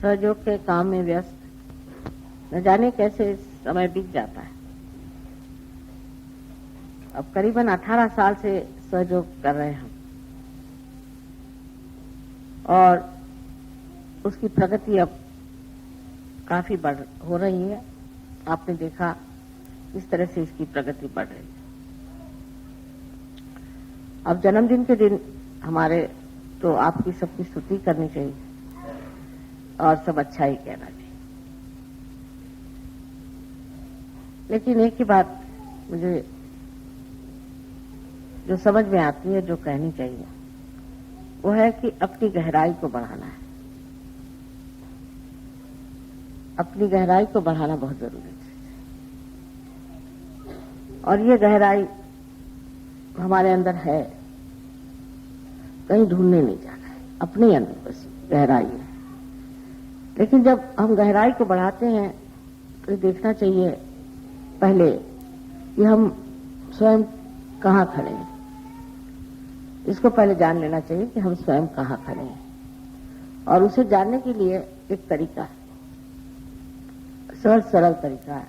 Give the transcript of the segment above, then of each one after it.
सहयोग के काम में व्यस्त, न जाने कैसे समय बीत जाता है। अब करीबन 18 साल से सहयोग कर रहे हैं हम, और उसकी प्रगति अब काफी हो रही है। आपने देखा किस तरह से इसकी प्रगति बढ़ रही है। अब जन्मदिन के दिन हमारे तो आपकी सबकी स्तुति करनी चाहिए और सब अच्छा ही कहना चाहिए। लेकिन एक ही बात मुझे जो समझ में आती है, जो कहनी चाहिए, वो है कि अपनी गहराई को बढ़ाना है। अपनी गहराई को बढ़ाना बहुत जरूरी है, और ये गहराई हमारे अंदर है, कहीं ढूंढने नहीं जाना है, अपने अंदर बस गहराई है। लेकिन जब हम गहराई को बढ़ाते हैं तो ये देखना चाहिए पहले कि हम स्वयं कहाँ खड़े हैं। इसको पहले जान लेना चाहिए कि हम स्वयं कहाँ खड़े हैं, और उसे जानने के लिए एक तरीका है, सरल तरीका है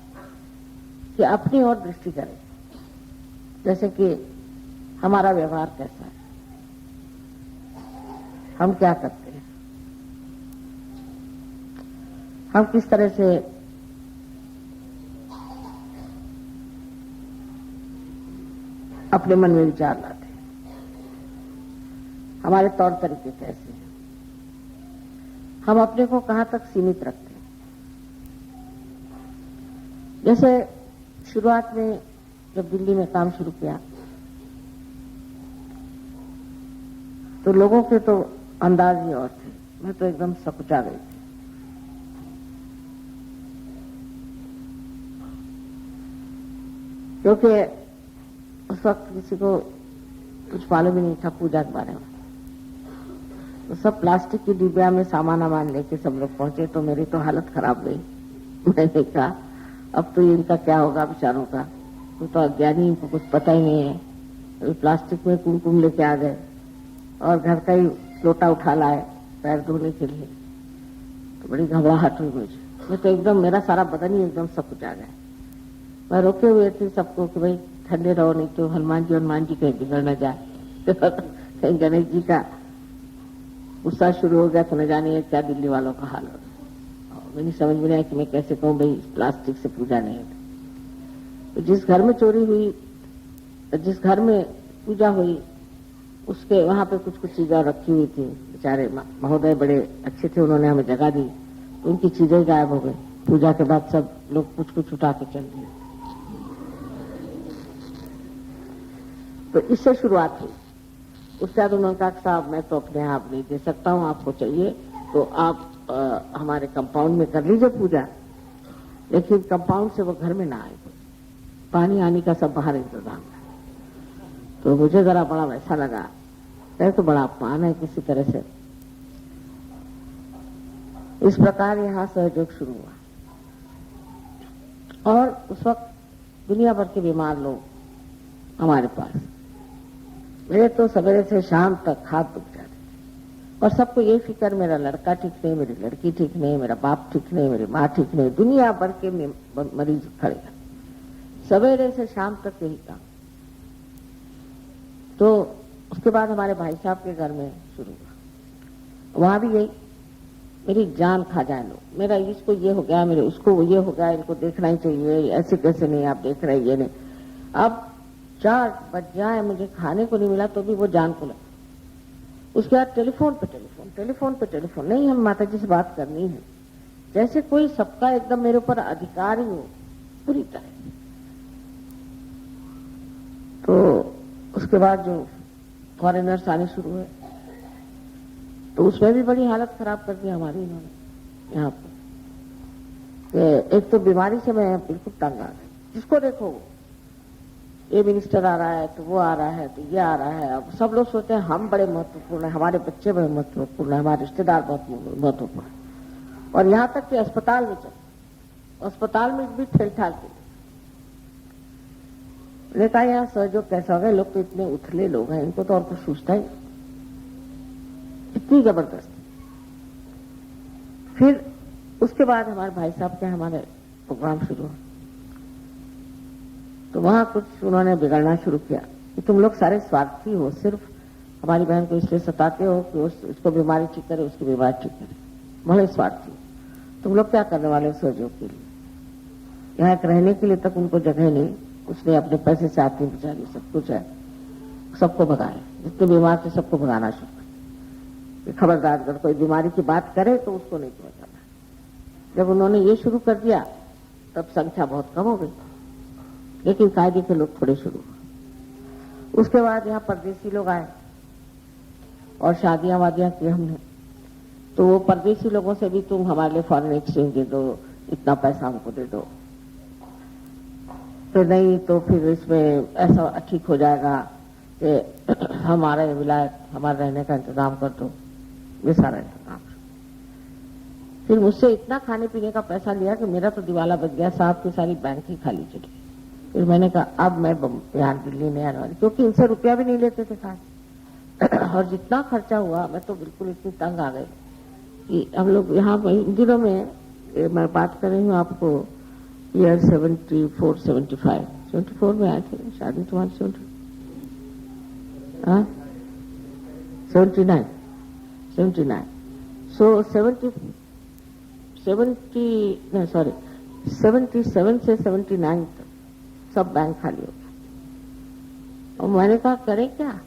कि अपनी ओर दृष्टि करें। जैसे कि हमारा व्यवहार कैसा है, हम क्या करते हैं, हम किस तरह से अपने मन में विचार लाते हैं, हमारे तौर तरीके कैसे हैं, हम अपने को कहां तक सीमित रखते हैं। जैसे शुरुआत में जब दिल्ली में काम शुरू किया तो लोगों के तो अंदाज ही और थे, मैं तो एकदम सकुचा गई थी। क्योंकि उस वक्त किसी को कुछ मालूम ही नहीं था पूजा के बारे में। तो सब प्लास्टिक की डिब्बिया में सामान वामान लेके सब लोग पहुंचे, तो मेरी तो हालत खराब गई। मैंने कहा अब तो इनका क्या होगा बेचारों का, तो अज्ञानी, इनको कुछ पता ही नहीं है। प्लास्टिक में कुमकुम लेके आ गए और घर का ही लोटा उठा लाए पैर धोने के लिए। तो बड़ी घबराहट हुई मुझे, मैं तो एकदम, मेरा सारा बदन ही एकदम सब कुछ आ गया। मैं रोके हुए थी सबको कि भाई ठंडे रहो, नहीं तो हनुमान जी कहीं बिगड़ न जाए। कहीं गणेश जी का गुस्सा शुरू हो गया तो न जाने क्या दिल्ली वालों का हाल होगा। मुझे समझ में नहीं आया कि मैं कैसे कहूँ भाई प्लास्टिक से पूजा नहीं होती। तो जिस घर में चोरी हुई, जिस घर में पूजा हुई, उसके वहां पे कुछ चीजें रखी हुई थी। बेचारे महोदय बड़े अच्छे थे, उन्होंने हमें जगह दी, तो उनकी चीजें गायब हो गई। पूजा के बाद सब लोग कुछ उठा के चल दिए। तो इससे शुरुआत हुई। उसके बाद उन्होंने कहा साहब मैं तो अपने आप नहीं दे सकता हूँ, आपको चाहिए तो आप हमारे कंपाउंड में कर लीजिए पूजा, लेकिन कंपाउंड से वो घर में ना आए, पानी आने का सब बाहर इंतजाम है। तो मुझे जरा बड़ा वैसा लगा, तो बड़ा अपमान है किसी तरह से। इस प्रकार यहाँ सहयोग शुरू हुआ, और उस वक्त दुनिया भर के बीमार लोग हमारे पास, मेरे तो सवेरे से शाम तक हाथ दुख जाते, और सबको ये फिक्र मेरा लड़का ठीक नहीं, मेरी लड़की ठीक नहीं, मेरा बाप ठीक नहीं, मेरी माँ ठीक नहीं, दुनिया भर के मरीज खड़े हैं, सवेरे से शाम तक यही काम। तो उसके बाद हमारे भाई साहब के घर में शुरू हुआ, वहां भी यही, मेरी जान खा जाए लोग, मेरा इसको ये हो गया, मेरे उसको ये हो गया, इनको देखना ही चाहिए, ऐसे कैसे नहीं आप देख रहे, ये नहीं। अब 4 बज जाए, मुझे खाने को नहीं मिला तो भी वो जान को लगा। उसके बाद टेलीफोन पे टेलीफोन, नहीं हम माता जी से बात करनी है, जैसे कोई सबका एकदम मेरे ऊपर अधिकारी हो पूरी तरह। तो उसके बाद जो फॉरेनर्स आने शुरू हुए, तो उसमें भी बड़ी हालत खराब कर दी हमारी इन्होंने यहाँ पर। एक तो बीमारी से मैं बिल्कुल तंग आ गई, जिसको देखो ये मिनिस्टर आ रहा है, तो वो आ रहा है, तो ये आ रहा है। अब सब लोग सोचते हैं हम बड़े महत्वपूर्ण हैं, हमारे बच्चे बड़े महत्वपूर्ण हैं, हमारे रिश्तेदार बहुत महत्वपूर्ण हैं। और यहाँ तक कि अस्पताल में चले, अस्पताल में भी ठेल ठाल के मैंने कहा यहाँ सहयोग कैसा होगा, लोग तो इतने उथले लोग हैं, इनको तो और कुछ सोचता ही, इतनी जबरदस्त। फिर उसके बाद हमारे भाई साहब के हमारे प्रोग्राम शुरू हुआ, तो वहां कुछ उन्होंने बिगड़ना शुरू किया कि तुम लोग सारे स्वार्थी हो, सिर्फ हमारी बहन को इसलिए सताते हो कि उसको बीमारी ठीक करे, उसकी बीमारी ठीक करे, बड़े स्वार्थी। तुम लोग क्या करने वाले हो सहयोग के लिए? यहाँ एक रहने के लिए तक उनको जगह नहीं, उसने अपने पैसे से आती बेचारी सब कुछ है, सबको भगाए, जितने बीमार थे सबको भगाना शुरू कर। खबरदार अगर कोई बीमारी की बात करे तो उसको नहीं पहुंचाना। जब उन्होंने ये शुरू कर दिया तब संख्या बहुत कम हो गई, लेकिन कायदे के लोग थोड़े शुरू हुए। उसके बाद यहाँ परदेसी लोग आए और शादियां वादियां की हमने, तो वो परदेसी लोगों से भी तुम हमारे लिए फॉरेन एक्सचेंज दे दो, इतना पैसा हमको दे दो, तो नहीं तो फिर इसमें ऐसा ठीक हो जाएगा कि हमारे विलायत हमारे रहने का इंतजाम कर दो, ये सारा इंतजाम। फिर मुझसे इतना खाने पीने का पैसा लिया कि मेरा तो दिवाला बच गया, साहब की सारी बैंक ही खाली चली। फिर मैंने कहा अब मैं यहाँ दिल्ली नहीं आने वाली, क्योंकि इनसे रुपया भी नहीं लेते थे खास। और जितना खर्चा हुआ मैं तो बिल्कुल इतनी तंग आ गई कि हम लोग यहाँ इन दिनों में, मैं बात कर रही हूँ आपको ईयर 74, 75, 74 में आए थे शादी तुम्हारी, 79, सो 77 से 79 तक सब बैंक खाली हो गया। और मैंने कहा करें क्या?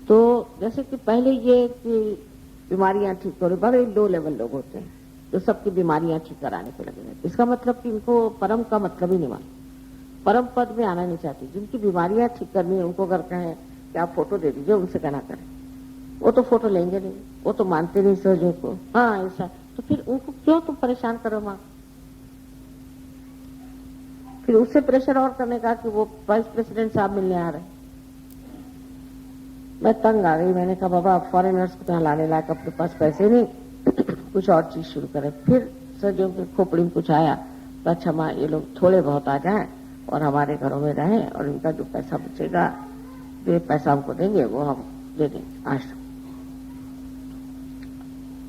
तो जैसे कि पहले ये कि बीमारियां ठीक हो रही, बड़े लो लेवल लोग होते हैं जो सबकी बीमारियां ठीक कराने पे लगे रहते, इसका मतलब कि इनको परम का मतलब ही नहीं मालूम, परम पद में आना नहीं चाहती। जिनकी बीमारियां ठीक करनी है उनको अगर कहें कि आप फोटो दे दीजिए, उनसे कहना करें, वो तो फोटो लेंगे नहीं, वो तो मानते नहीं सहजों को। हाँ ऐसा, तो फिर उनको क्यों तुम परेशान करो माँ? फिर उससे प्रेशर और करने का कि वो वाइस प्रेसिडेंट साहब मिलने आ रहे। मैं तंग आ गई, मैंने कहा बाबा फॉरेनर्स को यहाँ लाने लायक अपने पास पैसे नहीं, कुछ और चीज शुरू करें। फिर सहजों की खोपड़ी में कुछ आया तो अच्छा माँ ये लोग थोड़े बहुत आ जाएं और हमारे घरों में रहें, और इनका जो पैसा बचेगा ये पैसा हमको देंगे, वो हम दे देंगे आश्रम।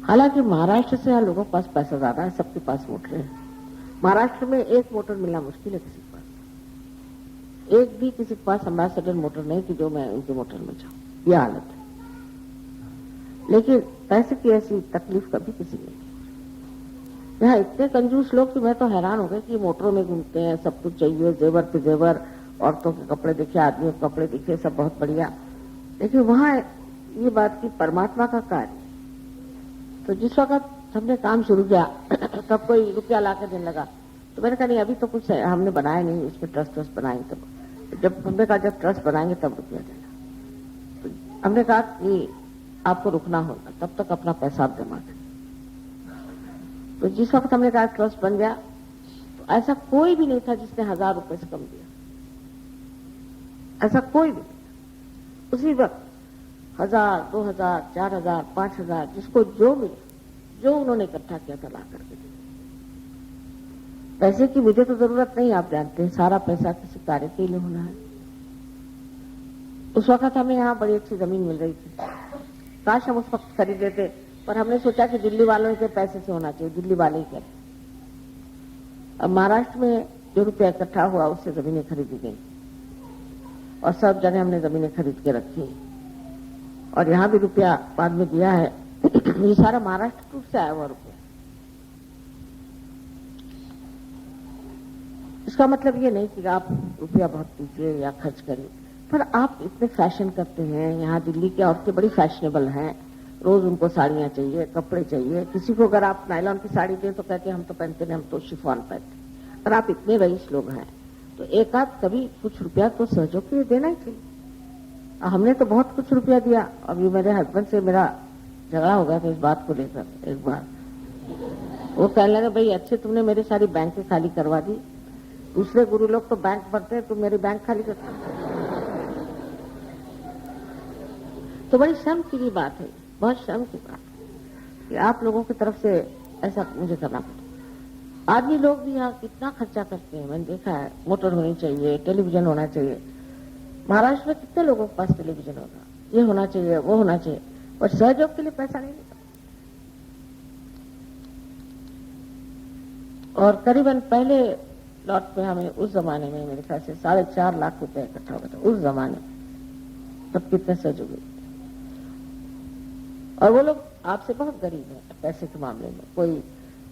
हालांकि महाराष्ट्र से यहाँ लोगों के पास पैसा ज्यादा है, सबके पास मोटर है। महाराष्ट्र में एक मोटर मिलना मुश्किल है किसी के पास, एक भी किसी के पास एम्बेसडर मोटर नहीं कि जो मैं उनकी मोटर में जाऊं, यह हालत है। लेकिन पैसे की ऐसी तकलीफ कभी किसी ने नहीं। यहाँ इतने कंजूस लोग कि मैं तो हैरान हो गए कि मोटरों में घूमते हैं, सब कुछ चाहिए, जेवर पे जेवर, औरतों के कपड़े दिखे, आदमियों के कपड़े दिखे, सब बहुत बढ़िया। लेकिन वहां ये बात की परमात्मा का कार्य। तो जिस वक्त हमने काम शुरू किया तब कोई रुपया ला के देने लगा, तो मैंने कहा नहीं अभी तो कुछ हमने बनाया नहीं, इसमें ट्रस्ट बनाएंगे तब। जब हमने कहा जब ट्रस्ट बनाएंगे तब रुपया देना, तो हमने कहा कि आपको रुकना होगा, तब तक अपना पैसा आप जमा करें। तो जिस वक्त हमने कहा ट्रस्ट बन गया, तो ऐसा कोई भी नहीं था जिसने 1000 रुपए से कम दिया, ऐसा कोई भी नहीं। उसी वक्त 1000, 2000, 4000, 5000 जिसको जो मिला, जो उन्होंने इकट्ठा किया था ला करके दिया। पैसे की मुझे तो जरूरत नहीं, आप जानते हैं, सारा पैसा किसी कार्य के लिए होना है। उस वक्त हमें यहाँ बड़ी अच्छी जमीन मिल रही थी, काश हम उस वक्त खरीद लेते, पर हमने सोचा कि दिल्ली वालों के पैसे से होना चाहिए, दिल्ली वाले ही करें। अब महाराष्ट्र में जो रुपया इकट्ठा हुआ उससे जमीनें खरीदी गई और सब जगह हमने जमीनें खरीद के रखी, और यहाँ भी रुपया बाद में दिया है। ये सारा महाराष्ट्र टूट से आया हुआ रुपया। इसका मतलब ये नहीं कि आप रुपया बहुत दीजिए या खर्च करिए, पर आप इतने फैशन करते हैं। यहाँ दिल्ली की औरतें बड़ी फैशनेबल हैं, रोज उनको साड़ियां चाहिए, कपड़े चाहिए। किसी को अगर आप नायलॉन की साड़ी दें तो कहते हैं हम तो पहनते नहीं, हम तो शिफॉन पहनते। और आप इतने रईस लोग हैं तो एक आध कभी कुछ रुपया तो सहयोग के लिए देना ही चाहिए। हमने तो बहुत कुछ रुपया दिया। अभी मेरे हस्बैंड से मेरा झगड़ा हो गया था इस बात को लेकर। एक बार वो कहने लगे भाई अच्छे तुमने मेरी सारी बैंक खाली करवा दी, दूसरे गुरु लोग तो बैंक भरते हैं, तुम मेरी बैंक खाली करते। तो बड़ी शर्म की बात है, बहुत शर्म की बात है कि आप लोगों की तरफ से ऐसा मुझे करना पड़ता। आदमी लोग भी यहाँ कितना खर्चा करते हैं, मैंने देखा है। मोटर होनी चाहिए, टेलीविजन होना चाहिए। महाराष्ट्र में कितने लोगों के पास टेलीविजन होगा, ये होना चाहिए, वो होना चाहिए, और सहयोग के लिए पैसा नहीं निकलता। और करीबन पहले लॉट में हमें उस जमाने में मेरे ख्याल से 4.5 लाख रुपए इकट्ठा हुआ था उस जमाने में। तब कितने सहयोगी, और वो लोग आपसे बहुत गरीब हैं पैसे के मामले में, कोई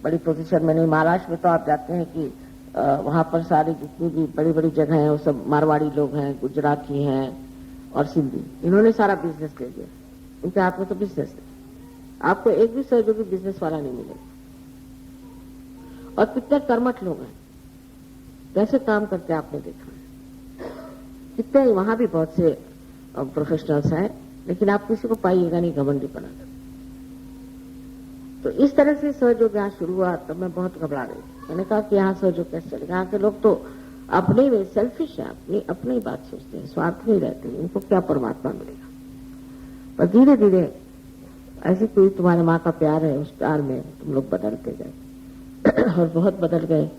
बड़ी पोजीशन में नहीं। महाराष्ट्र में तो आप जाते हैं कि वहां पर सारी जितनी भी बड़ी बड़ी जगह हैं वो सब मारवाड़ी लोग हैं, गुजराती हैं और सिंधी। इन्होंने सारा बिजनेस ले लिया, इनके हाथ में तो बिजनेस है। आपको एक भी सहयोगी बिजनेस वाला नहीं मिलेगा। और कितने कर्मठ लोग हैं, कैसे काम करते आपने देखा है। कितने वहां भी बहुत से प्रोफेशनल्स हैं, लेकिन आप किसी को पाइएगा नहीं घमंडी बना। तो इस तरह से सहयोग यहाँ शुरू हुआ, तब मैं बहुत घबरा गई। मैंने कहा कि यहाँ सहयोग कैसे चलेगा, यहाँ के लोग तो अपने में सेल्फिश है, अपनी ही बात सोचते हैं, स्वार्थ में रहते हैं, इनको क्या परमात्मा मिलेगा। पर धीरे धीरे ऐसी कोई तुम्हारे माँ का प्यार है, उस प्यार में तुम लोग बदलते गए और बहुत बदल गए।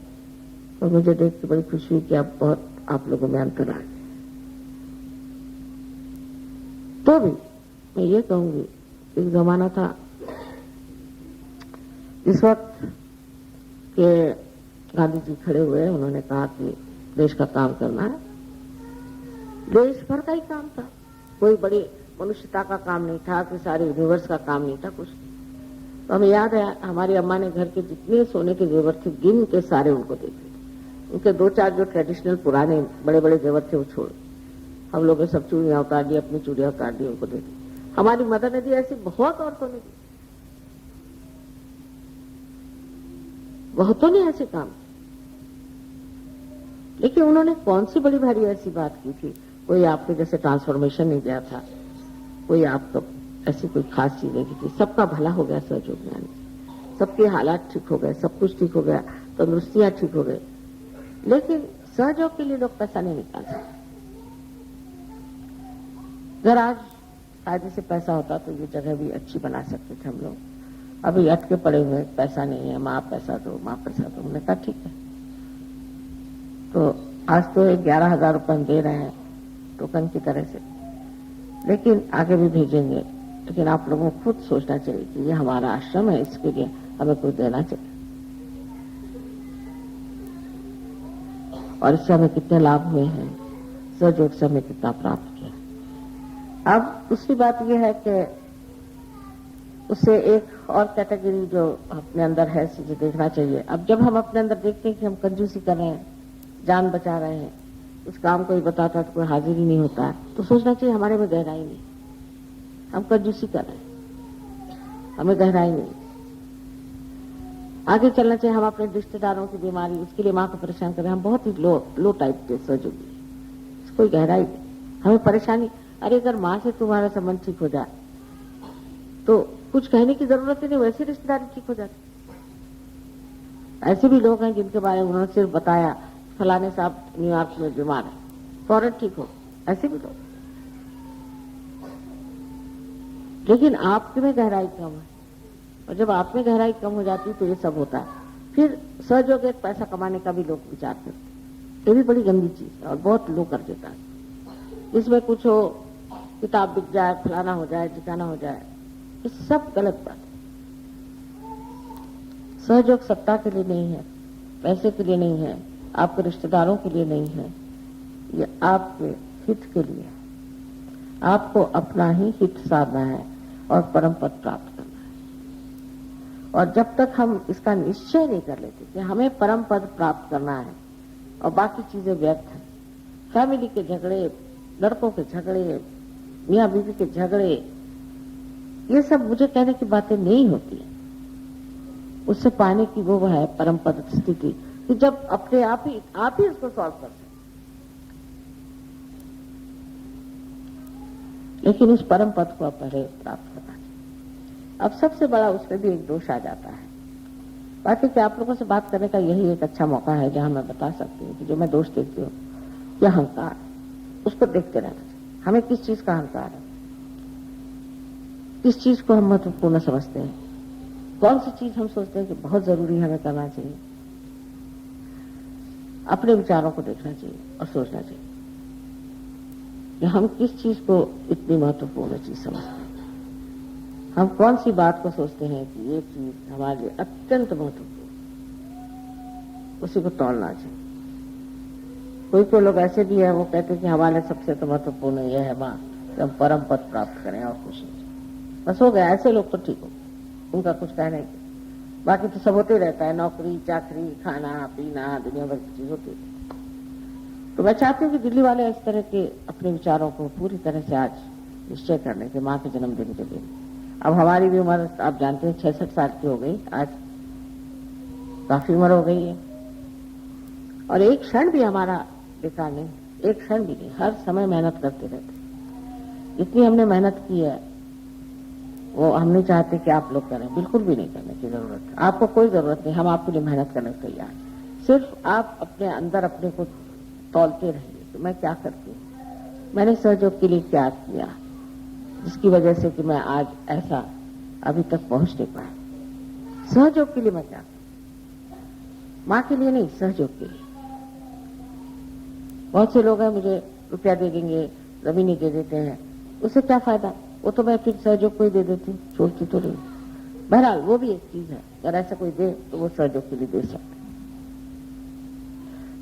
और मुझे देख के बड़ी खुशी हुई कि अब बहुत आप लोगों में अंतर आ गया। तो भी मैं ये कहूंगी, एक जमाना था इस वक्त के गांधी जी खड़े हुए, उन्होंने कहा कि देश का काम करना है। देश भर का ही काम था, कोई बड़ी मनुष्यता का काम नहीं था कि सारे यूनिवर्स का काम नहीं था कुछ। तो हमें याद है हमारी अम्मा ने घर के जितने सोने के जेवर थे गिन के सारे उनको दे दिए। उनके 2-4 जो ट्रेडिशनल पुराने बड़े बड़े जेवर थे वो छोड़, हम लोगों ने सब चूड़ियां उतार दी, अपनी चूड़ियां उतार दी, उनको दे दी। हमारी मदर ने दी, ऐसी बहुत औरतों ने दी, बहुतों ने ऐसे काम। लेकिन उन्होंने कौन सी बड़ी भारी ऐसी बात की थी, कोई आपके जैसे ट्रांसफॉर्मेशन नहीं गया था, कोई आपको ऐसी कोई खास चीज नहीं थी। सबका भला हो गया सहयोग ज्ञान, सबके हालात ठीक हो गए, सब कुछ ठीक हो गया, तंदुरुस्तियां ठीक हो गई। लेकिन सहयोग के लिए लोग पैसा नहीं निकाल सकते। अगर आज कायदे से पैसा होता तो ये जगह भी अच्छी बना सकते थे हम लोग। अभी अटके पड़े हुए, पैसा नहीं है, माँ पैसा दो, माँ पैसा दो। हमने कहा ठीक है। तो आज तो 11,000 रुपये हम दे रहे हैं टोकन की तरह से, लेकिन आगे भी भेजेंगे। लेकिन आप लोगों को खुद सोचना चाहिए कि ये हमारा आश्रम है, इसके लिए हमें कुछ देना चाहिए। और इससे हमें कितने लाभ हुए हैं, सहयोग से हमें कितना प्राप्त किया। अब दूसरी बात यह है कि उससे एक और कैटेगरी जो अपने अंदर है उसे देखना चाहिए। अब जब हम अपने अंदर देखते हैं कि हम कंजूसी कर रहे हैं, जान बचा रहे हैं, उस काम कोई बताता तो कोई हाजिर ही नहीं होता है, तो सोचना चाहिए हमारे में गहराई नहीं, हम कंजूसी कर रहे हैं, हमें गहराई नहीं। आगे चलना चाहिए। हम अपने रिश्तेदारों की बीमारी, उसके लिए माँ को परेशान कर रहे हैं, हम बहुत ही लो टाइप के सहयोगी, कोई गहराई नहीं, हमें परेशानी। अरे अगर माँ से तुम्हारा संबंध ठीक हो जाए तो कुछ कहने की जरूरत ही नहीं, वैसे रिश्तेदारी ठीक हो जाती। ऐसे भी लोग हैं जिनके बारे में उन्होंने सिर्फ बताया फलाने साहब न्यूयॉर्क में बीमार है, फौरन ठीक हो, ऐसे भी लोग। लेकिन आपके में गहराई कम है, और जब आप में गहराई कम हो जाती है तो ये सब होता है। फिर सहयोग एक पैसा कमाने का भी लोग विचार करते, ये भी बड़ी गंदी चीज है और बहुत लोग कर देता है। इसमें कुछ हो, किताब बिक जाए, फलाना हो जाए, ठिकाना हो जाए, ये सब गलत बात है। सहयोग सत्ता के लिए नहीं है, पैसे के लिए नहीं है, आपके रिश्तेदारों के लिए नहीं है, ये आपके हित के लिए है। आपको अपना ही हित साधना है और परम पद प्राप्त करना है। और जब तक हम इसका निश्चय नहीं कर लेते कि हमें परम पद प्राप्त करना है और बाकी चीजें व्यर्थ हैं, फैमिली के झगड़े, लड़कों के झगड़े, मियाँ बीवी के झगड़े, ये सब मुझे कहने की बातें नहीं होती है। उससे पाने की वो है परम पद स्थिति कि जब अपने आप ही इसको सॉल्व कर सकते। लेकिन उस परम पद को पहले प्राप्त करना चाहिए। अब सबसे बड़ा उसमें भी एक दोष आ जाता है। बाकी कि आप लोगों से बात करने का यही एक अच्छा मौका है जहां मैं बता सकती हूँ कि जो मैं दोष देखती हूँ या अहंकार, उसको देखते रहना चाहिए। हमें किस चीज का अहंकार है, किस चीज को हम महत्वपूर्ण समझते हैं, कौन सी चीज हम सोचते हैं कि बहुत जरूरी हमें करना चाहिए। अपने विचारों को देखना चाहिए और सोचना चाहिए कि हम किस चीज को इतनी महत्वपूर्ण चीज समझते हैं। हम कौन सी बात को सोचते हैं कि ये चीज हमारे लिए अत्यंत महत्वपूर्ण। उसी को तोड़ना चाहिए। कोई लोग ऐसे भी है, वो कहते हैं कि हमारे सबसे तो महत्वपूर्ण यह है माँ कि हम परम पद प्राप्त करें और कुछ नहीं। बस हो गया, ऐसे लोग तो ठीक हो, उनका कुछ कहना नहीं। बाकी तो सब होते रहता है, नौकरी चाकरी खाना पीना दुनिया भर की चीज होती है। तो मैं चाहती हूँ कि दिल्ली वाले इस तरह के अपने विचारों को पूरी तरह से आज निश्चय कर लें कि माँ के जन्मदिन के दिन। अब हमारी भी उम्र आप जानते हैं 66 साल की हो गई, आज काफी उम्र हो गई है और एक क्षण भी हमारा बेकार नहीं, एक क्षण भी नहीं, हर समय मेहनत करते रहते। इतनी हमने मेहनत की है वो हम नहीं चाहते कि आप लोग करें, बिल्कुल भी नहीं करने की जरूरत है। आपको कोई जरूरत नहीं, हम आपके लिए मेहनत करने को तैयार। सिर्फ आप अपने अंदर अपने को तौलते रहिए कि मैं क्या करती हूँ, मैंने सहयोग के लिए क्या किया जिसकी वजह से कि मैं आज ऐसा अभी तक पहुंच नहीं पाया। सहयोग के लिए मैं क्या, माँ के लिए नहीं, सहयोग के लिए। बहुत से लोग हैं मुझे रुपया दे देंगे, जमीन दे देते हैं, उससे क्या फायदा, वो तो मैं फिर सहयोग को ही दे देती हूँ, छोड़ती तो नहीं। बहरहाल वो भी एक चीज है, अगर ऐसा कोई दे तो वो सहयोग के लिए दे सकते।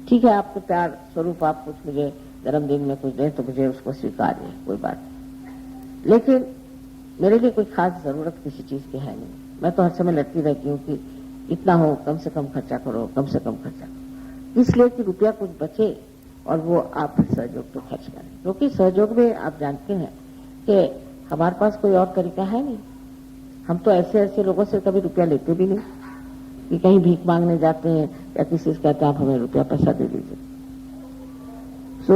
ठीक है, आपके प्यार स्वरूप आप कुछ मुझे जन्मदिन में कुछ दें तो मुझे उसको स्वीकार्य है, कोई बात नहीं। लेकिन मेरे लिए कोई खास जरूरत किसी चीज की है नहीं। मैं तो हर समय लड़ती रहती हूँ कि इतना हो, कम से कम खर्चा करो, कम से कम खर्चा करो, इसलिए कि रुपया कुछ बचे और वो आप सहयोग तो खर्च करें। क्योंकि सहयोग में आप जानते हैं कि हमारे पास कोई और तरीका है नहीं। हम तो ऐसे लोगों से कभी रुपया लेते भी नहीं कि कहीं भीख मांगने जाते हैं या किसी से कहते हैं आप हमें रुपया पैसा दे दीजिए। सो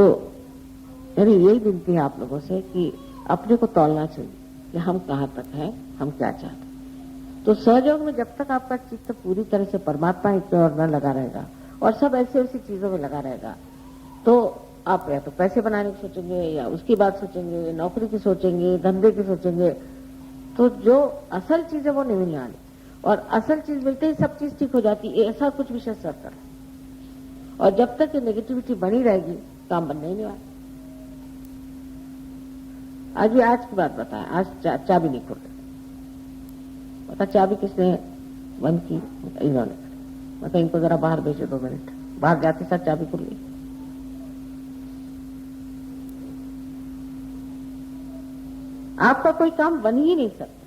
मेरी यही विनती है आप लोगों से कि अपने को तौलना चाहिए कि हम कहाँ तक हैं, हम क्या चाहते हैं। तो सहयोग में जब तक आपका चित्त पूरी तरह से परमात्मा की ओर न लगा रहेगा और सब ऐसी चीजों में लगा रहेगा, तो आप या तो पैसे बनाने की सोचेंगे या उसकी बात सोचेंगे, नौकरी की सोचेंगे, धंधे की सोचेंगे, तो जो असल चीज है वो नहीं मिलने वाली। और असल चीज मिलते ही सब चीज ठीक हो जाती है, ऐसा कुछ विशेष सर्कल। और जब तक ये नेगेटिविटी बनी रहेगी काम बनने ही नहीं वाला। आज की बात बताएं, आज चाबी नहीं खोल रही, पता चाबी किसने बंद की, इन्होंने। मतलब इनको जरा बाहर भेजो 2 मिनट, बाहर जाते साथ चाबी खुल गई। आपका कोई काम बन ही नहीं सकता,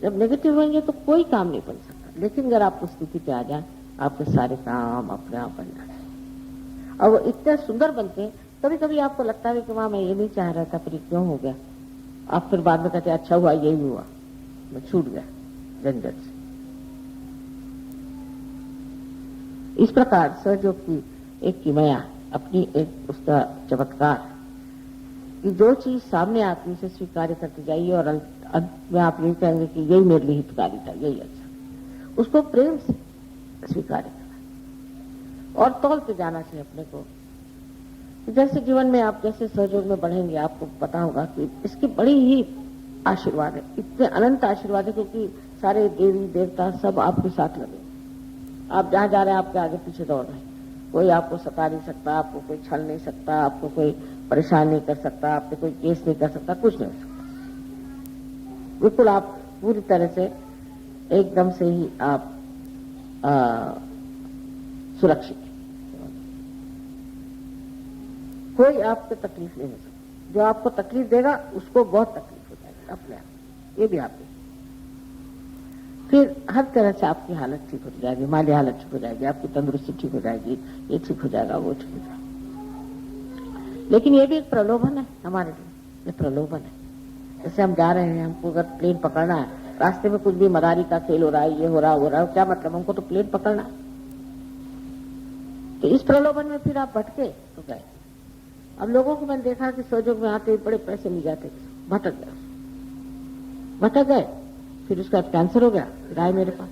जब नेगेटिव होंगे तो कोई काम नहीं बन सकता। लेकिन अगर आप उस स्थिति पे आ जाए, आपके सारे काम अपने आप बन जाते हैं और वो इतने सुंदर बनते हैं। कभी कभी आपको लगता है कि माँ मैं ये नहीं चाह रहा था, फिर क्यों हो गया। आप फिर बाद में कहते अच्छा हुआ, यही हुआ, मैं छूट गया झंझट से। इस प्रकार सहयोग की एक किमया, अपनी एक उसका चमत्कार कि जो चीज सामने आती है उसे स्वीकार करते जाइए और अंत में आप यही कहेंगे कि यही मेरे लिए हितकारी था, यही अच्छा। उसको प्रेम से स्वीकार करना और तौलते जाना चाहिए अपने को। जैसे जीवन में आप जैसे सहयोग में बढ़ेंगे, आपको पता होगा कि इसके बड़ी ही आशीर्वाद है, इतने अनंत आशीर्वाद है, क्योंकि सारे देवी देवता सब आपके साथ लगे। आप जहां जा रहे हैं आपके आगे पीछे दौड़ रहे हैं। कोई आपको सता नहीं सकता, आपको कोई छल नहीं सकता, आपको कोई परेशान नहीं कर सकता, आप पे कोई केस नहीं कर सकता, कुछ नहीं हो सकता। बिल्कुल आप पूरी तरह से एकदम से ही आप सुरक्षित। कोई आपको तकलीफ नहीं हो सकती। जो आपको तकलीफ देगा उसको बहुत तकलीफ हो जाएगी अपने आप। ये भी आप फिर हर तरह से आपकी हालत ठीक हो जाएगी, माली हालत ठीक हो जाएगी, आपकी तंदुरुस्ती ठीक हो जाएगी, ये ठीक हो जाएगा, वो ठीक हो जाएगा। लेकिन ये भी एक प्रलोभन है हमारे लिए, ये प्रलोभन है। जैसे हम जा रहे हैं, हमको अगर प्लेन पकड़ना है, रास्ते में कुछ भी मदारी का खेल हो रहा है, ये हो रहा है, क्या मतलब, हमको तो प्लेन पकड़ना है। तो इस प्रलोभन में फिर आप भटके तो गए। अब लोगों को मैंने देखा कि सहयोग में आते बड़े पैसे मिल जाते, भटक गए, फिर उसका कैंसर हो गया, फिर आए मेरे पास।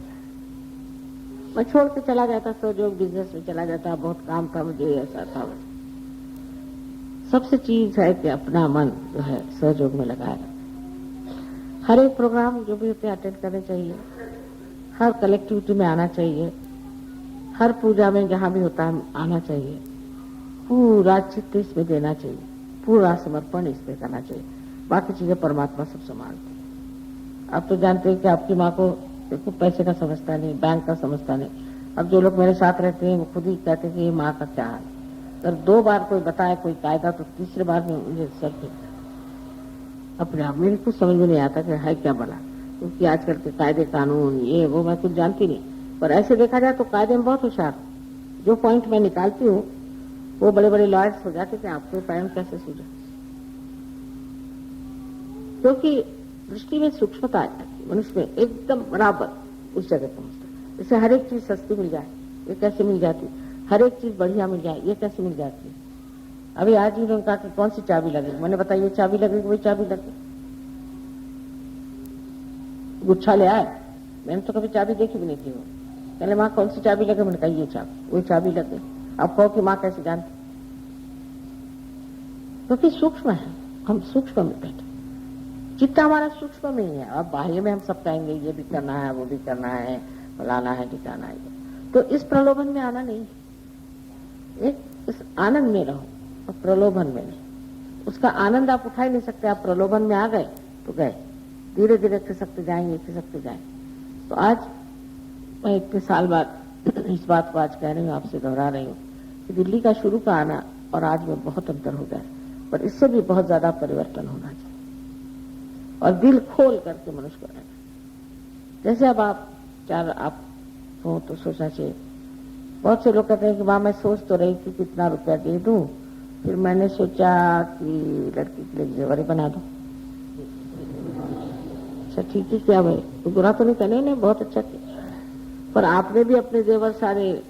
मैं छोड़ के चला गया था, सहयोग बिजनेस में चला गया था, बहुत काम था मुझे, ऐसा था। सबसे चीज है कि अपना मन जो है सहयोग में लगाया। हर एक प्रोग्राम जो भी होते हैं अटेंड करने चाहिए, हर कलेक्टिविटी में आना चाहिए, हर पूजा में जहां भी होता है आना चाहिए, पूरा चित्त इसमें देना चाहिए, पूरा समर्पण इसमें करना चाहिए। बाकी चीजें परमात्मा सब संभालते हैं। आप तो जानते हैं कि आपकी माँ को देखो पैसे का समझता नहीं, बैंक का समझता नहीं, अब जो लोग मेरे साथ रहते हैं वो खुद ही कहते हैं कि ये माँ का क्या हाल। अगर 2 बार कोई बताए कोई कायदा तो तीसरे बार में मुझे सर पे अपने आप मेरी कुछ समझ में नहीं आता कि है क्या बना, क्योंकि आजकल के कायदे कानून ये वो मैं कुछ जानती नहीं। पर ऐसे देखा जाए तो कायदे में बहुत होशियार। जो पॉइंट मैं निकालती हूँ वो बड़े बड़े लॉयर्स हो जाते कि आपको पैन कैसे सूझा, क्योंकि दृष्टि में सूक्ष्मता आ जाती, मनुष्य में एकदम बराबर उस जगह पहुंचता। जैसे हर एक चीज सस्ती मिल जाए ये कैसे मिल जाती, हर एक चीज बढ़िया मिल जाए ये कैसे मिल जाती है। अभी आज ही उन्होंने कहा कि कौन सी चाबी लगेगी, मैंने बताया ये चाबी लगेगी वही चाबी लगेगी। गुच्छा ले आए, मैंने तो कभी चाबी देखी भी नहीं थी। वो पहले माँ कौन सी चाबी लगे, मैंने कहा ये चाबी, वही चाबी लगे। अब कहो कि माँ कैसे जानती, क्योंकि सूक्ष्म है, हम सूक्ष्म में बैठे, चित्त हमारा सूक्ष्म में ही है। अब बाह्य में हम सब कहेंगे ये भी करना है वो भी करना है फलाना है ठिकाना है, तो इस प्रलोभन में आना नहीं, एक इस आनंद में रहो और प्रलोभन में नहीं। उसका आनंद आप उठा ही नहीं सकते, आप प्रलोभन में आ गए तो गए, धीरे धीरे खिसकते जाएंगे खिसकते जाएंगे। तो आज मैं इतने साल बाद इस बात को आज कह रही हूँ, आपसे दोहरा रही हूँ कि दिल्ली का शुरू का आना और आज में बहुत अंतर हो गया, पर इससे भी बहुत ज्यादा परिवर्तन होना चाहिए और दिल खोल करके मनुष्य को रहना। जैसे अब आप हो तो सोचना चाहिए। बहुत से लोग कहते हैं कि माँ मैं सोच तो रही थी कितना रुपया दे दूं, फिर मैंने सोचा कि लड़की के लिए जेवर बना दो। अच्छा ठीक है क्या भाई, तो बुरा तो नहीं कहने ने, बहुत अच्छा किया, पर आपने भी अपने जेवर सारे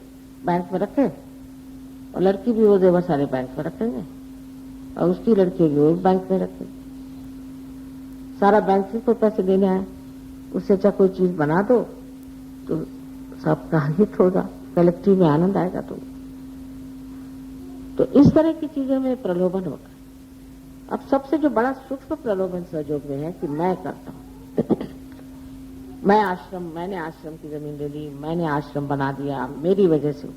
बैंक में रखे और लड़की भी वो जेवर सारे बैंक में रखेंगे और उसकी लड़की भी वो बैंक में रखेगी। सारा बैंक से कोई पैसे देने आए, उससे अच्छा कोई चीज बना दो तो सबका हित होगा, कलेक्टिव में आनंद आएगा। तो इस तरह की चीजों में प्रलोभन होगा। अब सबसे जो बड़ा सूक्ष्म प्रलोभन सहयोग में है कि मैं करता हूं मैंने आश्रम की जमीन ले ली, मैंने आश्रम बना दिया मेरी वजह से,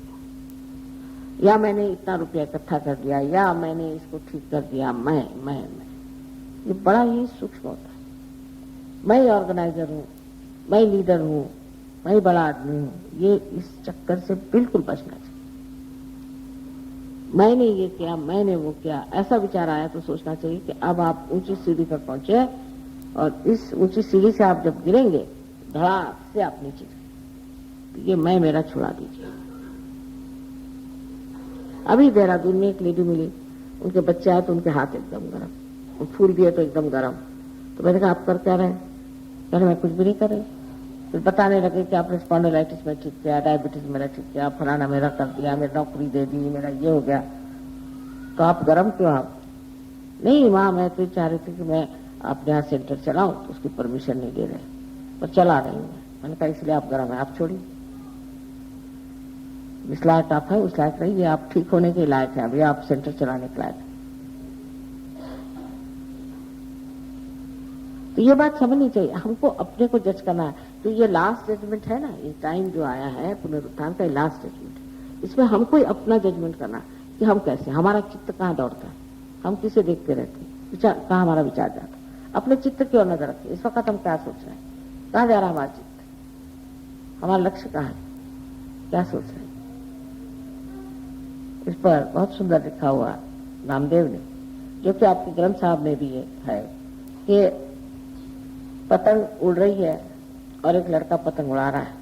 या मैंने इतना रुपया इकट्ठा कर दिया, या मैंने इसको ठीक कर दिया, मैं ये बड़ा ही सूक्ष्म होता है। मैं ऑर्गेनाइजर हूं, मैं लीडर हूं, मैं बड़ा आदमी हूं, ये इस चक्कर से बिल्कुल बचना चाहिए। मैंने ये किया मैंने वो किया, ऐसा विचार आया तो सोचना चाहिए कि अब आप ऊंची सीढ़ी पर पहुंचे और इस ऊंची सीढ़ी से आप जब गिरेंगे धड़ाक से आप नीचे तो ये मैं मेरा छुड़ा दीजिए। अभी देहरादून में एक लेडी मिली, उनके बच्चे आए तो उनके हाथ एकदम गर्म, फूल दिए तो एकदम गर्म। तो मैंने कहा आप कर क्या रहे, कह रहे मैं कुछ भी नहीं कर रही। फिर बताने लगे कि आपने स्पॉन्डिलाइटिस में ठीक किया, डायबिटीज मेरा ठीक किया, फलाना मेरा कर दिया, मेरी नौकरी दे दी, मेरा ये हो गया। तो आप गर्म क्यों? आप नहीं माँ मैं तो चाह रही थी कि मैं अपने यहाँ सेंटर चलाऊं, तो उसकी परमिशन नहीं दे रहे, पर चला रही हूँ। मैंने कहा इसलिए आप गर्म है, आप छोड़िए, इस लायक आप है उस लायक रहिए, आप ठीक होने के लायक है, अभी आप सेंटर चलाने के लायक है। तो ये बात समझनी चाहिए, हमको अपने को जज करना है। तो ये लास्ट जजमेंट है ना, ये टाइम जो आया है पुनरुत्थान का, लास्ट जजमेंट, इसमें हमको ही अपना जजमेंट करना कि हम कैसे, हमारा चित्त कहाँ दौड़ता है, हम किसे देखते रहते हैं, विचार कहाँ हमारा विचार जाता है, अपने चित्त की ओर नजर रखिए। इस वक्त हम क्या सोच रहे हैं, कहाँ जा रहा है हमारा चित्त, हमारा लक्ष्य कहाँ है, क्या सोच रहे हैं। इस पर बहुत सुंदर लिखा हुआ रामदेव ने, जो कि आपके ग्रंथ साहब में भी है कि पतंग उड़ रही है और एक लड़का पतंग उड़ा रहा है,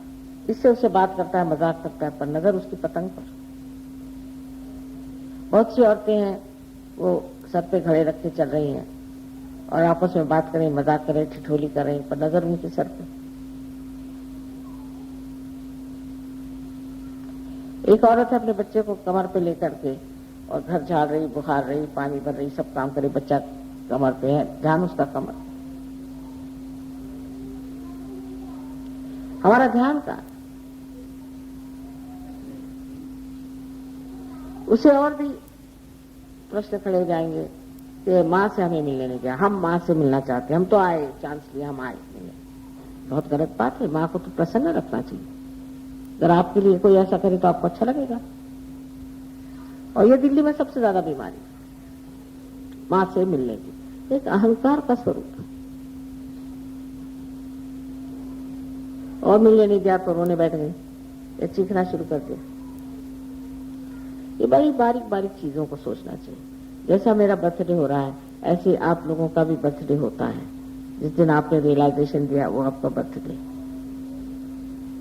इससे उससे बात करता है, मजाक करता है, पर नजर उसकी पतंग पर। बहुत सी औरतें हैं वो सर पे घड़े रखे चल रही हैं और आपस में बात करें, मजाक करें, ठिठोली करें, पर नजर उनके सर पे। एक औरत है अपने बच्चे को कमर पे लेकर के और घर झाड़ रही, बुखार रही, पानी भर रही, सब काम करे, बच्चा कमर पे है, ध्यान उसका कमर। हमारा ध्यान का उसे और भी प्रश्न खड़े हो जाएंगे कि माँ से हमें मिलने नहीं गया, हम माँ से मिलना चाहते, हम तो आए, चांस लिया, हम आए नहीं। बहुत गलत बात है, माँ को तो प्रसन्न रखना चाहिए। अगर आपके लिए कोई ऐसा करे तो आपको अच्छा लगेगा। और ये दिल्ली में सबसे ज्यादा बीमारी माँ से मिलने की, एक अहंकार का स्वरूप। और मिलने नहीं दिया तो रोने बैठ गई, या चीखना शुरू कर दिया। ये बड़ी बारीक बारीक चीजों को सोचना चाहिए। जैसा मेरा बर्थडे हो रहा है ऐसे आप लोगों का भी बर्थडे होता है। जिस दिन आपने रियलाइजेशन दिया वो आपका बर्थडे।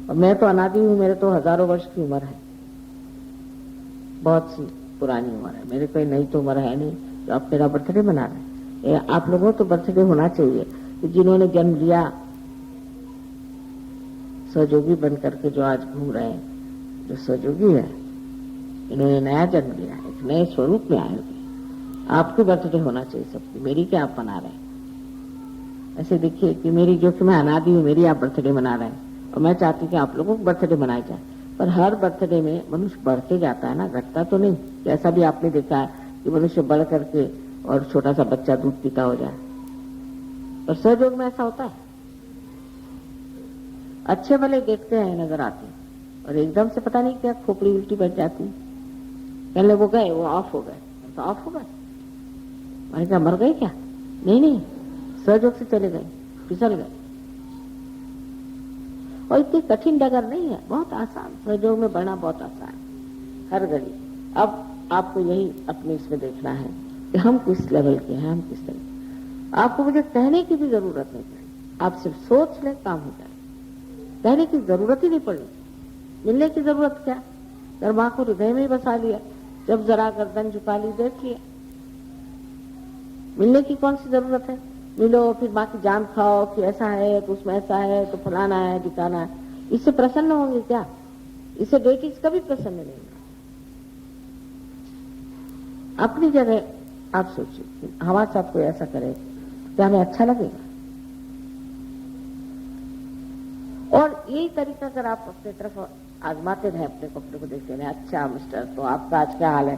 और मैं तो अनादि हूं, मेरे तो हजारों वर्ष की उम्र है, बहुत सी पुरानी उम्र है, मेरे कोई नई तो उम्र है नहीं जो आप मेरा बर्थडे मना रहे हैं। आप लोगों तो बर्थडे होना चाहिए कि जिन्होंने जन्म लिया सहयोगी बन करके जो आज घूम रहे हैं, जो सहयोगी है, इन्होंने नया जन्म लिया, एक नए स्वरूप में आए। आपके बर्थडे होना चाहिए सबकी, मेरी क्या आप मना रहे हैं। ऐसे देखिए कि मेरी जो कि मैं अनादि हूँ, मेरी आप बर्थडे मना रहे हैं और मैं चाहती कि आप लोगों को बर्थडे मनाया जाए। पर हर बर्थडे में मनुष्य बढ़ते जाता है ना, घटता तो नहीं। ऐसा भी आपने देखा है कि मनुष्य बढ़ करके और छोटा सा बच्चा दूध पीता हो जाए, पर सहयोग में ऐसा होता है। अच्छे भले देखते हैं, नजर आते हैं, और एकदम से पता नहीं क्या खोपड़ी उल्टी बैठ जाती। पहले वो गए, वो ऑफ हो गए, तो ऑफ हो गए। मैंने कहा मर गए क्या? नहीं, सहयोग से चले गए, फिसल गए। और इतनी कठिन डगर नहीं है, बहुत आसान। सहयोग में बढ़ना बहुत आसान है हर घड़ी। अब आपको यही अपने इसमें देखना है कि हम किस लेवल के हैं, हम किस लेवल। आपको मुझे कहने की भी जरूरत नहीं पड़ी, आप सिर्फ सोच ले, काम हो जाए। कहने की जरूरत ही नहीं पड़ी, मिलने की जरूरत क्या? अगर मां को हृदय में ही बसा लिया, जब जरा गर्दन झुका ली, देख लिया। मिलने की कौन सी जरूरत है? मिलो फिर माँ की जान खाओ कि ऐसा है तो उसमें ऐसा है तो फलाना है ठिकाना है। इससे प्रसन्न होंगे क्या? इससे डेटीज कभी प्रसन्न नहीं होंगे। अपनी जगह आप सोचिए, हमारे साथ कोई ऐसा करे क्या हमें अच्छा लगेगा? और यही तरीका अगर आप अपने तरफ आजमाते रहे, अपने कपड़े को देखते रहे, अच्छा मिस्टर तो आपका आज क्या हाल है,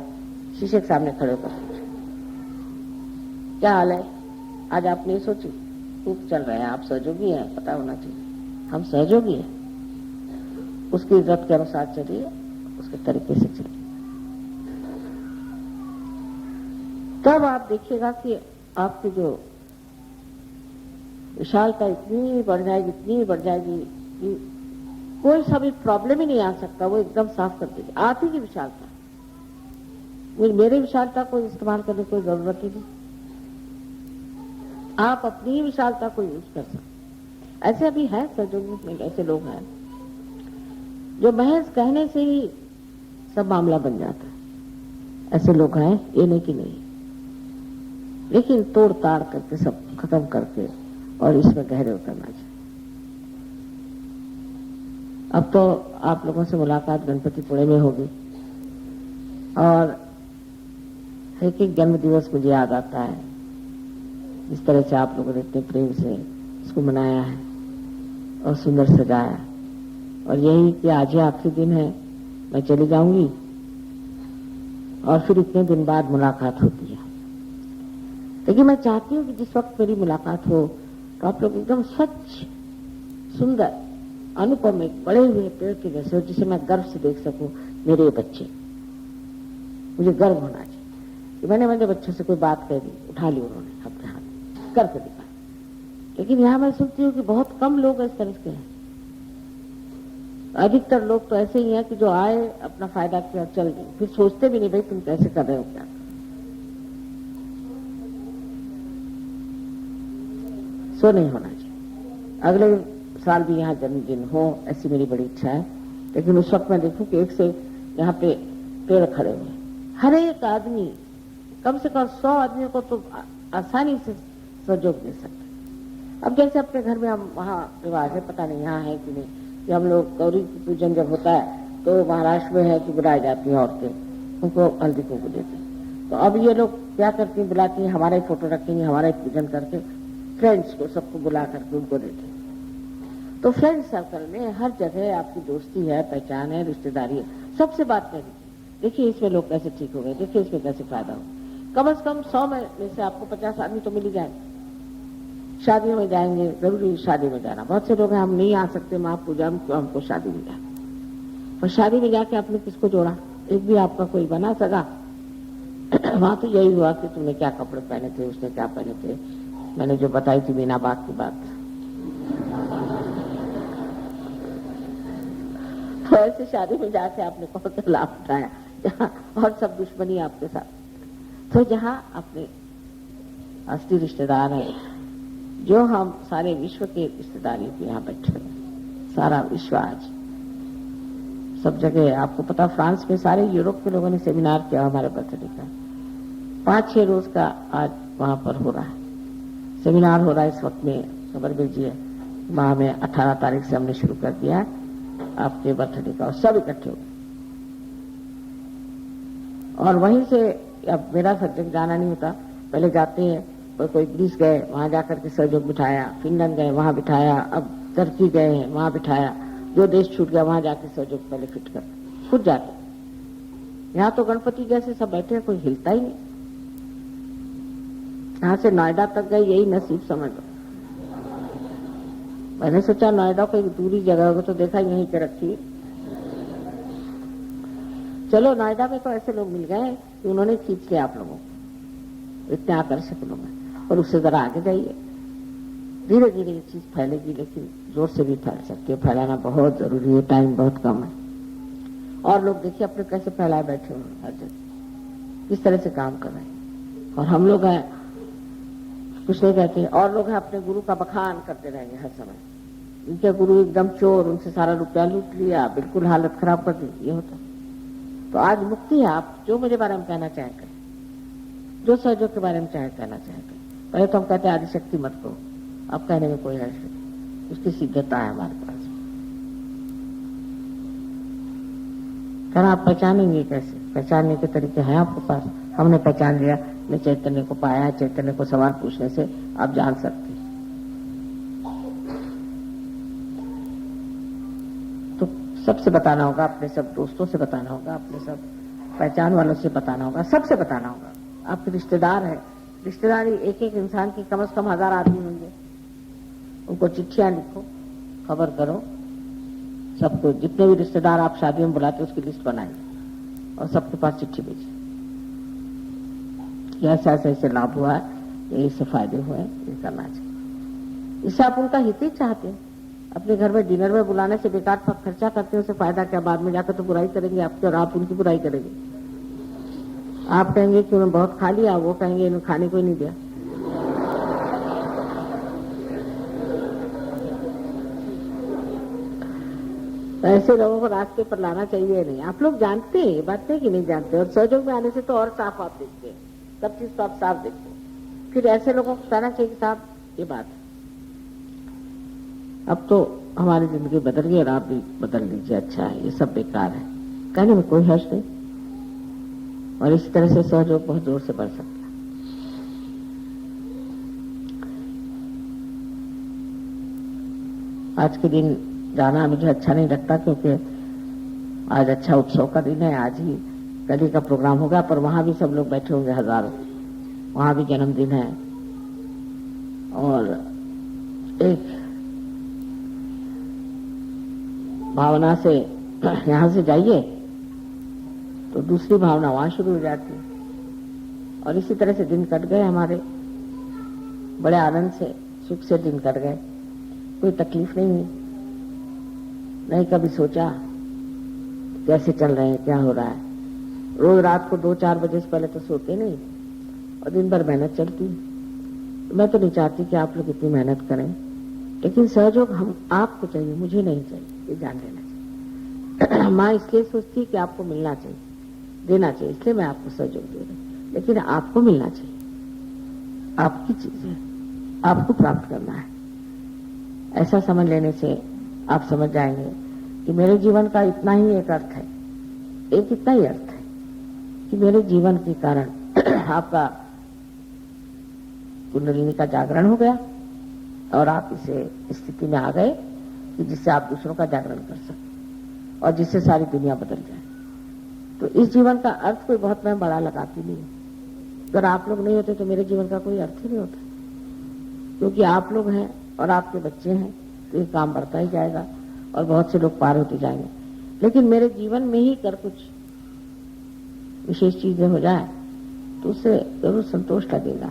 शीशे के सामने खड़े होकर क्या हाल है आज, आप नहीं सोची खूब चल रहे हैं, आप सहयोगी हैं, पता होना चाहिए हम सहयोगी हैं। उसकी इज्जत के अनुसार चलिए, उसके तरीके से चलिए, तब आप देखिएगा कि आपकी जो विशालता इतनी बढ़ जाएगी, इतनी बढ़ जाएगी कि कोई सा भी प्रॉब्लम ही नहीं आ सकता, वो एकदम साफ कर देगी। आप ही की विशालता, मेरे विशालता को इस्तेमाल करने की कोई जरूरत ही नहीं। आप अपनी ही विशालता को यूज कर सकते। ऐसे भी है सहयोग में, ऐसे लोग हैं जो महज कहने से ही सब मामला बन जाता है। ऐसे लोग हैं, ये नहीं कि नहीं, लेकिन तोड़ ताड़ करके सब खत्म करके और इसमें गहरे उतरना चाहिए। अब तो आप लोगों से मुलाकात गणपतिपुणे में होगी और एक एक जन्म दिवस मुझे याद आता है, इस तरह से आप लोगों ने इतने प्रेम से इसको मनाया है और सुंदर सजाया। और यही कि आज ही आखिरी दिन है, मैं चली जाऊंगी और फिर इतने दिन बाद मुलाकात होती है। लेकिन मैं चाहती हूँ कि जिस वक्त मेरी मुलाकात हो तो आप लोग एकदम स्वच्छ, सुंदर, अनुपम, एक बड़े हुए पेड़ के जैसे हो, जिसे मैं गर्व से देख सकूं। मेरे बच्चे, मुझे गर्व होना चाहिए कि मैंने मेरे बच्चों से कोई बात कह दी, उठा ली उन्होंने अपने हाथ करके दिखा। लेकिन यहां मैं सुनती हूँ कि बहुत कम लोग इस तरह के हैं। अधिकतर लोग तो ऐसे ही हैं कि जो आए अपना फायदा किया चल गए, फिर सोचते भी नहीं भाई तुम कैसे कर रहे हो क्या। सो नहीं होना चाहिए। अगले साल भी यहाँ जन्मदिन हो ऐसी मेरी बड़ी इच्छा है। लेकिन उस वक्त मैं देखूं कि एक से यहाँ पे पेड़ खड़े हुए, हर एक आदमी कम से कम 100 आदमियों को तो आसानी से सहयोग दे सकते। अब जैसे अपने घर में हम, वहाँ रिवाज है, पता नहीं यहाँ है कि नहीं, कि हम लोग गौरी की पूजन जब होता है तो महाराष्ट्र में है कि बुलाई जाती हैं औरतें, उनको हल्दी कुंकू देते हैं। तो अब ये लोग क्या करती हैं, बुलाती हैं, हमारा ही फोटो रखेंगे, हमारा ही पूजन करके फ्रेंड्स को सबको बुला करके उनको देते हैं। तो फ्रेंड सर्कल में हर जगह आपकी दोस्ती है, पहचान है, रिश्तेदारी है, सबसे बात करें। देखिए इसमें लोग कैसे ठीक हो गए, देखिए इसमें कैसे फायदा हो। कम से कम 100 में से आपको 50 आदमी तो मिल ही जाएंगे। शादियों में जाएंगे, जरूरी शादी में जाना। बहुत से लोग हैं हम नहीं आ सकते माँ पूजा में, क्यों हमको शादी में जाना। और शादी में जाके आपने किसको जोड़ा? एक भी आपका कोई बना सगा? वहां तो यही हुआ कि तुमने क्या कपड़े पहने थे, उसने क्या पहने थे, मैंने जो बताई थी मीना बाग की बात। तो ऐसे शादी में जाके आपने कौन सा लाभ उठाया जहाँ और सब दुश्मनी आपके साथ। तो जहाँ अपने असली रिश्तेदार है, जो हम सारे विश्व के रिश्तेदारी पे यहाँ बैठे हुए, सारा विश्व आज सब जगह, आपको पता फ्रांस में सारे यूरोप के लोगों ने सेमिनार किया हमारे बर्थडे का, 5-6 रोज का आज वहां पर हो रहा है, सेमिनार हो रहा है इस वक्त में। खबर भेजिए, माह में 18 तारीख से हमने शुरू कर दिया है आपके बर्थडे का, और सब इकट्ठे हो गए। और वहीं से अब मेरा सब जगह जाना नहीं होता, पहले जाते हैं, कोई ग्रीस गए वहां जाकर के सहयोग बिठाया, फिनलैंड गए वहां बिठाया, अब टर्की गए हैं वहां बिठाया, जो देश छूट गया वहां जाके सहयोग पहले फिट कर खुद जाते। यहाँ तो गणपति जैसे सब बैठे हैं, कोई हिलता ही नहीं। यहाँ से नोएडा तक गए, यही नसीब समझ लो। मैंने सोचा नोएडा को एक दूरी जगह होगा, तो देखा यहीं पे रखी। चलो नोएडा में तो ऐसे लोग मिल गए कि उन्होंने खींच लिया आप लोगों को, इतने आकर्षक लोग हैं। और उससे जरा आगे जाइए, धीरे धीरे ये चीज फैलेगी, लेकिन जोर से भी फैल सकती है। फैलाना बहुत जरूरी है, टाइम बहुत कम है। और लोग देखिए अपने कैसे फैलाए बैठे हुए हर जगह, किस तरह से काम कर रहे हैं। और हम लोग हैं कुछ नहीं कहते, और लोग हैं अपने गुरु का बखान करते रहेंगे हर समय। इनके गुरु एकदम चोर, उनसे सारा रुपया लूट लिया, बिल्कुल हालत खराब कर दी, ये होता। तो आज मुक्ति है, आप जो मेरे बारे में कहना चाहे करें, जो सहयोग के बारे में चाहे कहना चाहे करें। पहले तो हम कहते हैं आदिशक्ति मत करो, अब कहने में कोई हर्ष नहीं, उसकी सिद्धता है हमारे पास। कहना आप पहचानेंगे कैसे? पहचानने के तरीके हैं आपके पास, हमने पहचान लिया। मैं चैतन्य को पाया, चैतन्य को सवाल पूछने से आप जान सकते हैं। तो सबसे बताना होगा, अपने सब दोस्तों से बताना होगा, अपने सब पहचान वालों से बताना होगा, सबसे बताना होगा। आपके रिश्तेदार है, रिश्तेदारी एक एक इंसान की कम से कम 1000 आदमी होंगे, उनको चिट्ठियां लिखो, खबर करो सबको। जितने भी रिश्तेदार आप शादियों में बुलाते उसकी लिस्ट बनाइए और सबके पास चिट्ठी भेजिए, ऐसे ऐसे ऐसे लाभ हुआ है, इससे फायदे हुए, ये करना चाहिए। इससे आप उनका हित ही चाहते हैं। अपने घर में डिनर में बुलाने से बेकार खर्चा करते हैं, उससे फायदा क्या? बाद में जाकर तो बुराई करेंगे आपकी, और आप उनकी बुराई करेंगे। आप कहेंगे कि उन्होंने बहुत खा लिया, वो कहेंगे इन्होंने खाने को ही नहीं दिया। तो ऐसे लोगों को रास्ते पर लाना चाहिए नहीं। आप लोग जानते हैं ये बात है कि नहीं जानते? और सहयोग में आने से तो और साफ आप देखते हैं, सब चीज तो आप साफ देखते हैं। फिर ऐसे लोगों को कहना चाहिए कि साहब ये बात है, अब तो हमारी जिंदगी बदल गई और आप भी बदल लीजिए, अच्छा है, ये सब बेकार है, कहने में कोई हर्ष नहीं। और इसी तरह से सहयोग बहुत जोर से बढ़ सकता है। आज के दिन जाना मुझे अच्छा नहीं लगता, क्योंकि आज अच्छा उत्सव का दिन है। आज ही कल का प्रोग्राम होगा, पर वहां भी सब लोग बैठे होंगे हजारों, वहां भी जन्मदिन है। और एक भावना से यहां से जाइए तो दूसरी भावना वहां शुरू हो जाती है। और इसी तरह से दिन कट गए हमारे, बड़े आनंद से सुख से दिन कट गए, कोई तकलीफ नहीं हुई, नहीं कभी सोचा कैसे चल रहे हैं, क्या हो रहा है। रोज रात को 2-4 बजे से पहले तो सोते नहीं, और दिन भर मेहनत चलती। मैं तो नहीं चाहती कि आप लोग इतनी मेहनत करें, लेकिन सहयोग हम आपको चाहिए, मुझे नहीं चाहिए, ये जान लेना चाहिए। माँ इसलिए सोचती कि आपको मिलना चाहिए, देना चाहिए, इसलिए मैं आपको सहयोग दे रही, लेकिन आपको मिलना चाहिए, आपकी चीज है, आपको प्राप्त करना है। ऐसा समझ लेने से आप समझ जाएंगे कि मेरे जीवन का इतना ही एक अर्थ है, एक इतना ही अर्थ है कि मेरे जीवन के कारण आपका कुंडलिनी का जागरण हो गया, और आप इसे स्थिति में आ गए कि जिससे आप दूसरों का जागरण कर सकते, और जिससे सारी दुनिया बदल जाए। तो इस जीवन का अर्थ कोई बहुत मैं बड़ा लगाती नहीं है। अगर आप लोग नहीं होते तो मेरे जीवन का कोई अर्थ ही नहीं होता, क्योंकि आप लोग हैं और आपके बच्चे हैं, तो ये काम बढ़ता ही जाएगा और बहुत से लोग पार होते जाएंगे। लेकिन मेरे जीवन में ही कर कुछ विशेष चीजें हो जाए तो उससे जरूर संतोष लगेगा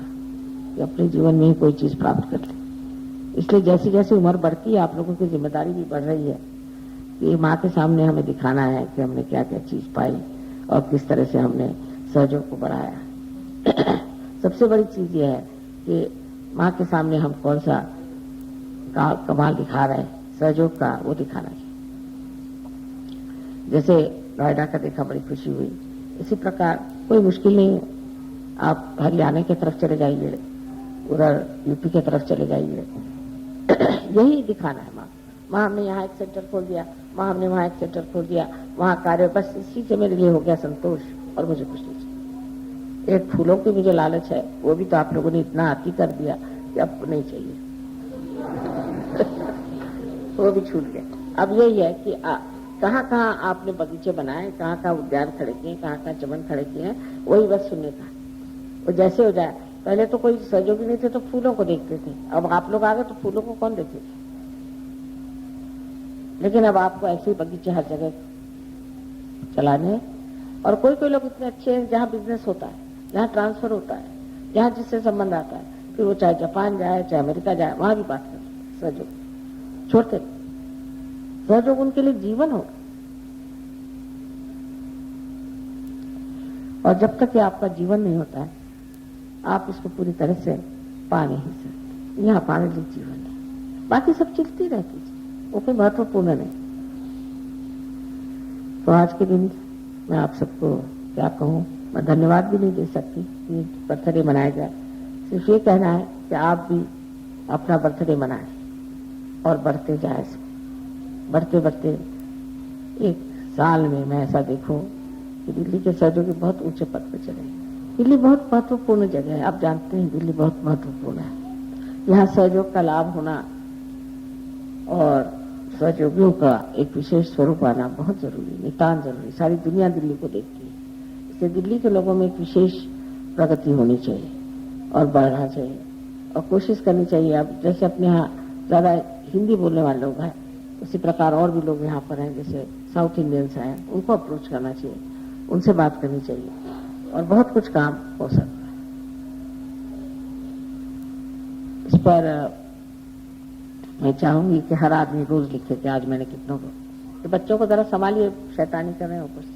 कि अपने जीवन में ही कोई चीज प्राप्त कर ले। इसलिए जैसी जैसी उम्र बढ़ती है, आप लोगों की जिम्मेदारी भी बढ़ रही है, कि माँ के सामने हमें दिखाना है कि हमने क्या क्या चीज पाई और किस तरह से हमने सहयोग को बढ़ाया। सबसे बड़ी चीज यह है कि माँ के सामने हम कौन सा कमाल दिखा रहे हैं सहयोग का, वो दिखाना चाहिए। जैसे नोएडा का देखा, बड़ी खुशी हुई। इसी प्रकार कोई मुश्किल नहीं है, आप हरियाणा की तरफ चले जाइए, उधर यूपी की तरफ चले जाइए, यही दिखाना है माँ हमने यहाँ एक सेंटर खोल दिया, माँ हमने वहाँ एक सेंटर खोल दिया, वहाँ कार्य, बस इसी से मेरे लिए हो गया संतोष और मुझे कुछ नहीं चाहिए। एक फूलों की मुझे लालच है, वो भी तो आप लोगों ने इतना अति कर दिया कि अब नहीं चाहिए। वो भी छूट गया। अब यही है कि कहाँ कहाँ आपने बगीचे बनाए, कहाँ कहाँ उद्यान खड़े किए, कहाँ कहाँ चमन खड़े किए हैं, वही बस सुनने का। वो जैसे हो जाए, पहले तो कोई सहयोगी नहीं थे तो फूलों को देखते थे, अब आप लोग आ गए तो फूलों को कौन देखेगा। लेकिन अब आपको ऐसे ही बगीचे हर जगह चलाने हैं। और कोई कोई लोग इतने अच्छे हैं जहाँ बिजनेस होता है, जहाँ ट्रांसफर होता है, जहाँ जिससे संबंध आता है, फिर वो चाहे जापान जाए चाहे अमेरिका जाए, वहां भी बात करते सहयोग छोड़ते। सहयोग उनके लिए जीवन हो। और जब तक ये आपका जीवन नहीं होता है, आप इसको पूरी तरह से पा नहीं सकते। यहाँ पाने लिए जीवन है, बाकी सब चलती रहती है, वो कोई महत्वपूर्ण नहीं। तो आज के दिन मैं आप सबको क्या कहूँ, मैं धन्यवाद भी नहीं दे सकती कि बर्थडे मनाया जाए। सिर्फ ये कहना है कि आप भी अपना बर्थडे मनाएं और बढ़ते जाए। बढ़ते बढ़ते एक साल में मैं ऐसा देखूं कि दिल्ली के सहयोगी बहुत ऊंचे पद पर चले। दिल्ली बहुत महत्वपूर्ण जगह है, आप जानते हैं दिल्ली बहुत महत्वपूर्ण है। यहाँ सहयोग का लाभ होना और सहयोगियों का एक विशेष स्वरूप आना बहुत जरूरी, नितांत जरूरी। सारी दुनिया दिल्ली को देखती है, इसलिए दिल्ली के लोगों में एक विशेष प्रगति होनी चाहिए और बढ़ना चाहिए और कोशिश करनी चाहिए। अब जैसे अपने यहाँ ज्यादा हिंदी बोलने वाले लोग हैं, उसी प्रकार और भी लोग यहाँ पर हैं, जैसे साउथ इंडियंस हैं, उनको अप्रोच करना चाहिए, उनसे बात करनी चाहिए और बहुत कुछ काम हो सकता है। इस पर मैं चाहूंगी कि हर आदमी रोज लिखे कि आज मैंने कितनों को, तो बच्चों को जरा संभालिए, शैतानी कर रहे हैं ऊपर से।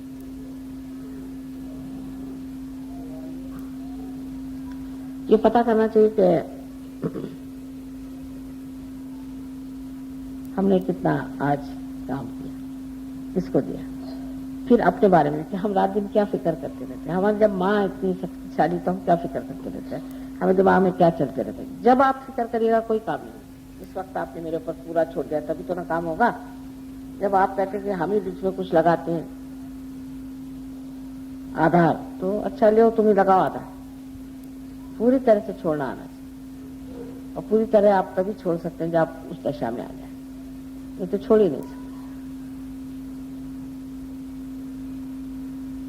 ये पता करना चाहिए कि हमने कितना आज काम किया, किसको दिया। फिर अपने बारे में कि हम रात दिन क्या फिक्र करते रहते हैं। हमारी जब माँ इतनी शक्तिशाली तो हम क्या फिक्र करते रहते हैं, हमें दिमाग में क्या चलते रहते हैं। जब आप फिक्र करिएगा कोई काम नहीं। इस वक्त आपने मेरे ऊपर पूरा छोड़ दिया, तभी तो ना काम होगा। जब आप कहते हैं कि हम ही बीच में कुछ लगाते हैं आधार, तो अच्छा ले तुम ही लगाओ आधार। पूरी तरह से छोड़ना आना चाहिए और पूरी तरह आप तभी छोड़ सकते हैं जब आप उस दशा में आ जाए, नहीं तो छोड़ ही नहीं सकते।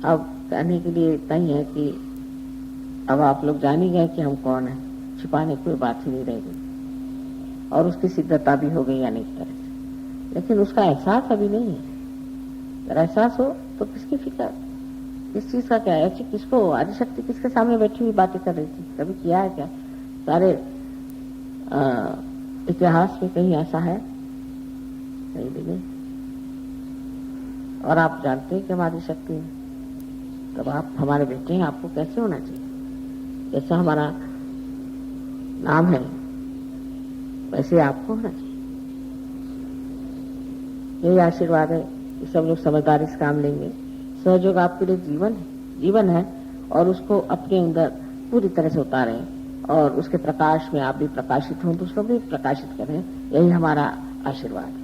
अब कहने के लिए इतना ही है कि अब आप लोग जान ही गए कि हम कौन है, छिपाने की कोई बात ही नहीं रहेगी और उसकी सिद्धता भी हो गई अनेक तरह से। लेकिन उसका एहसास अभी नहीं है। अगर एहसास हो तो किसकी फिक्र, किस चीज का क्या है, किसको आदिशक्ति किसके सामने बैठी हुई बातें कर रही थी, कभी किया है क्या? सारे इतिहास में कहीं ऐसा है नहीं भी। और आप जानते हैं कि हम आदिशक्ति हैं, तब आप हमारे बेटे हैं, आपको कैसे होना चाहिए? जैसा हमारा नाम है वैसे आपको होना चाहिए। यही आशीर्वाद है कि सब लोग समझदारी से काम लेंगे। सहयोग आपके लिए जीवन है और उसको अपने अंदर पूरी तरह से उतारें और उसके प्रकाश में आप भी प्रकाशित हों, दूसरों को भी प्रकाशित करें। यही हमारा आशीर्वाद है।